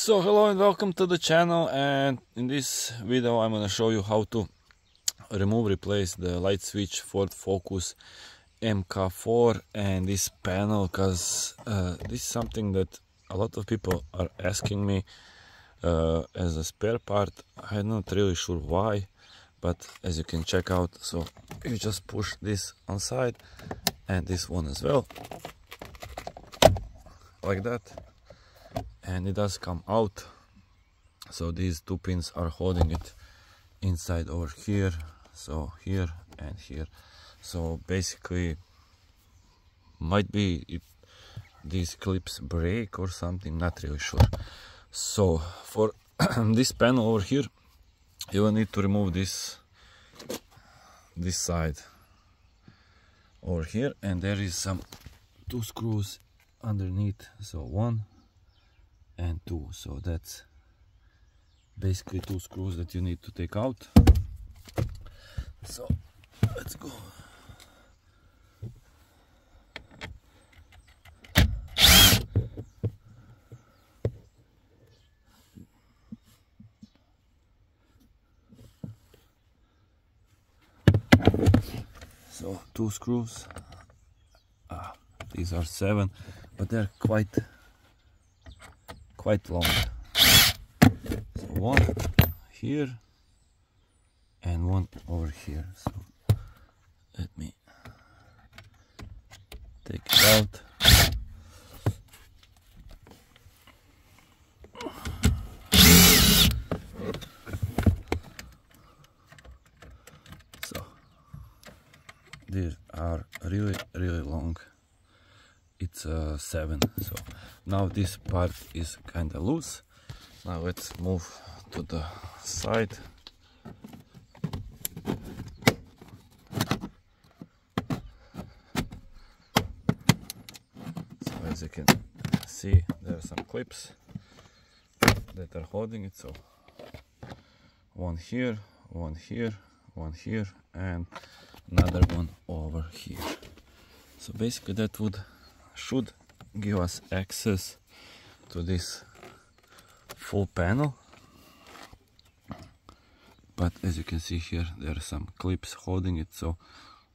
So hello and welcome to the channel, and in this video I'm gonna show you how to replace the light switch Ford Focus MK4 and this panel, because this is something that a lot of people are asking me as a spare part. I'm not really sure why, but as you can check out, so you just push this on side and this one as well, like that, and it does come out. So these two pins are holding it inside over here, so here and here. So basically might be these clips break or something, not really sure. So for this panel over here, you will need to remove this side over here, and there is some two screws underneath, so 1 and 2. So that's basically two screws that you need to take out. So let's go. So two screws, these are 7, but they're quite long. So one here and one over here. So let me take it out. So these are really long. It's 7. So now this part is kind of loose. Now let's move to the side. So as you can see, there are some clips that are holding it. So one here, one here, one here, and another one over here. So basically that should give us access to this full panel, but as you can see here, there are some clips holding it. So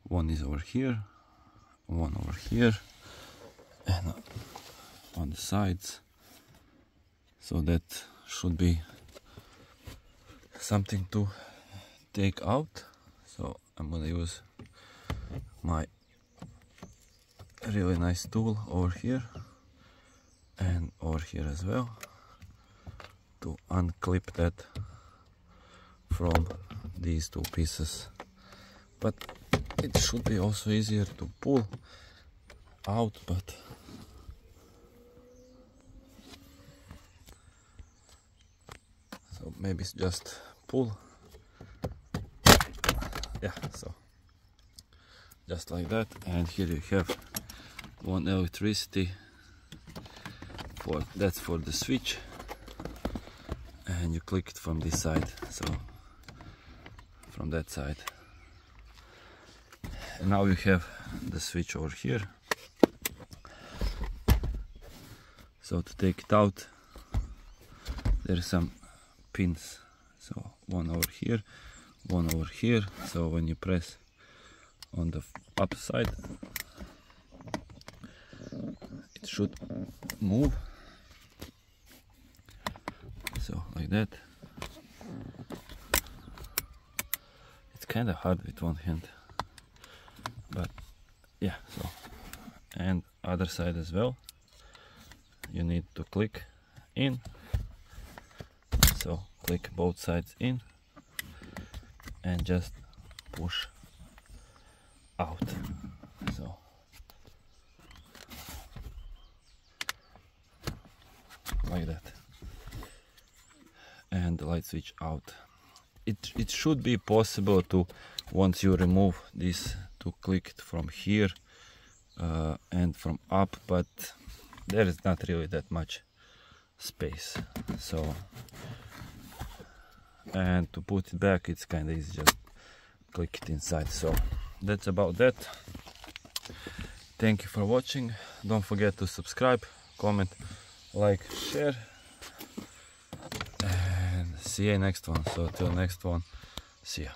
one is over here, one over here, and on the sides. So that should be something to take out. So I'm gonna use my really nice tool over here and over here as well to unclip that from these two pieces. But it should be also easier to pull out, but so maybe it's just pull. Yeah, so just like that. And here you have one electricity that's for the switch, and you click it from this side, so from that side. And now you have the switch over here. So to take it out, there are some pins, so one over here, one over here. So when you press on the up side, it should move, so like that. It's kind of hard with one hand, but yeah. So and other side as well, you need to click in, so click both sides in and just push out. So like that, and the light switch out. It should be possible to, once you remove this, to click it from here and from up, but there is not really that much space. So, and to put it back, it's kind of easy, just click it inside. So that's about that. Thank you for watching. Don't forget to subscribe, comment, like, share, see you next one. So till next one, see ya.